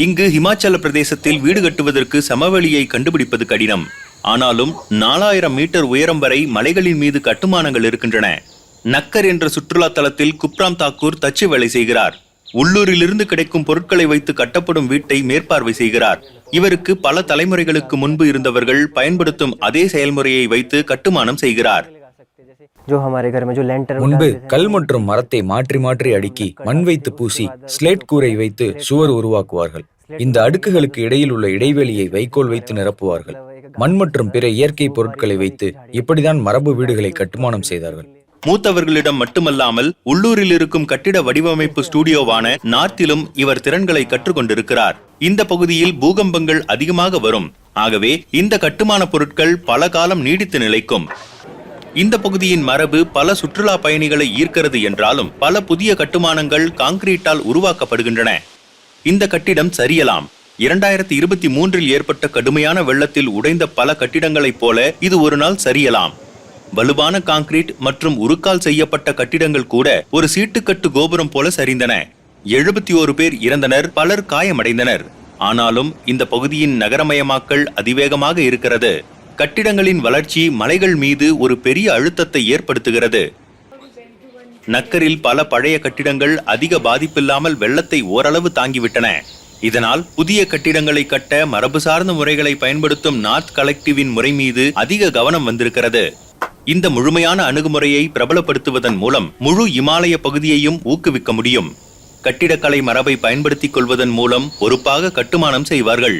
இங்கு ஹிமாச்சல பிரதேசத்தில் வீடு கட்டுவதற்கு சமவெளியை கண்டுபிடிப்பது கடினம். ஆனாலும் 4000 மீட்டர் உயரம் வரை மலைகளின் மீது கட்டுமானங்கள் இருக்கின்றன. நக்கர் என்ற சுற்றுலா தலத்தில் குப்ராம் தாக்கூர் தச்சு வேலை செய்கிறார். உள்ளூரிலிருந்து கிடைக்கும் பொருட்களை வைத்து கட்டப்படும் வீட்டை மேற்பார்வை செய்கிறார். இவருக்கு பல தலைமுறைகளுக்கு முன்பு இருந்தவர்கள் பயன்படுத்தும் அதே செயல்முறையை வைத்து கட்டுமானம் செய்கிறார். முன்பு கல் மற்றும் மரத்தை மாற்றி மாற்றி அடுக்கி மண் வைத்து பூசி ஸ்லேட் கூரை வைத்து சுவர் உருவாக்குவார்கள். இந்த அடுக்குகளுக்கு இடையில் உள்ள இடைவெளியை வைக்கோல் வைத்து நிரப்புவார்கள். மண் மற்றும் பிற இயற்கை பொருட்களை வைத்து இப்படிதான் மரபு வீடுகளை கட்டுமானம் செய்தார்கள். மூத்தவர்களிடம் மட்டுமல்லாமல் உள்ளூரில் இருக்கும் கட்டிட வடிவமைப்பு ஸ்டுடியோவான நார்த்திலும் இவர் திறன்களை கற்றுக்கொண்டிருக்கிறார். இந்த பகுதியில் பூகம்பங்கள் அதிகமாக வரும். ஆகவே இந்த கட்டுமான பொருட்கள் பல காலம் நீடித்து நிலைக்கும். இந்த பகுதியின் மரபு பல சுற்றுலா பயணிகளை ஈர்க்கிறது என்றாலும் பல புதிய கட்டுமானங்கள் கான்கிரீட்டால் உருவாக்கப்படுகின்றன. இந்த கட்டிடம் சரியலாம். 2023 ஏற்பட்ட கடுமையான வெள்ளத்தில் உடைந்த பல கட்டிடங்களைப் போல இது ஒரு நாள் சரியலாம். வலுவான கான்கிரீட் மற்றும் உருக்கால் செய்யப்பட்ட கட்டிடங்கள் கூட ஒரு சீட்டுக்கட்டு கோபுரம் போல சரிந்தன. 71 பேர் இறந்தனர், பலர் காயமடைந்தனர். ஆனாலும் இந்த பகுதியின் நகரமயமாக்கல் அதிவேகமாக இருக்கிறது. கட்டிடங்களின் வளர்ச்சி மலைகள் மீது ஒரு பெரிய அழுத்தத்தை ஏற்படுத்துகிறது. நக்கரில் பல பழைய கட்டிடங்கள் அதிக பாதிப்பில்லாமல் வெள்ளத்தை ஓரளவு தாங்கிவிட்டன. இதனால் புதிய கட்டிடங்களை கட்ட மரபு சார்ந்த முறைகளை பயன்படுத்தும் நார்த் கலெக்டிவின் முறை மீது அதிக கவனம் வந்திருக்கிறது. இந்த முழுமையான அணுகுமுறையை பிரபலப்படுத்துவதன் மூலம் முழு இமாலய பகுதியையும் ஊக்குவிக்க முடியும். கட்டிடக்கலை மரபை பயன்படுத்திக் கொள்வதன் மூலம் பொறுப்பாக கட்டுமானம் செய்வார்கள்.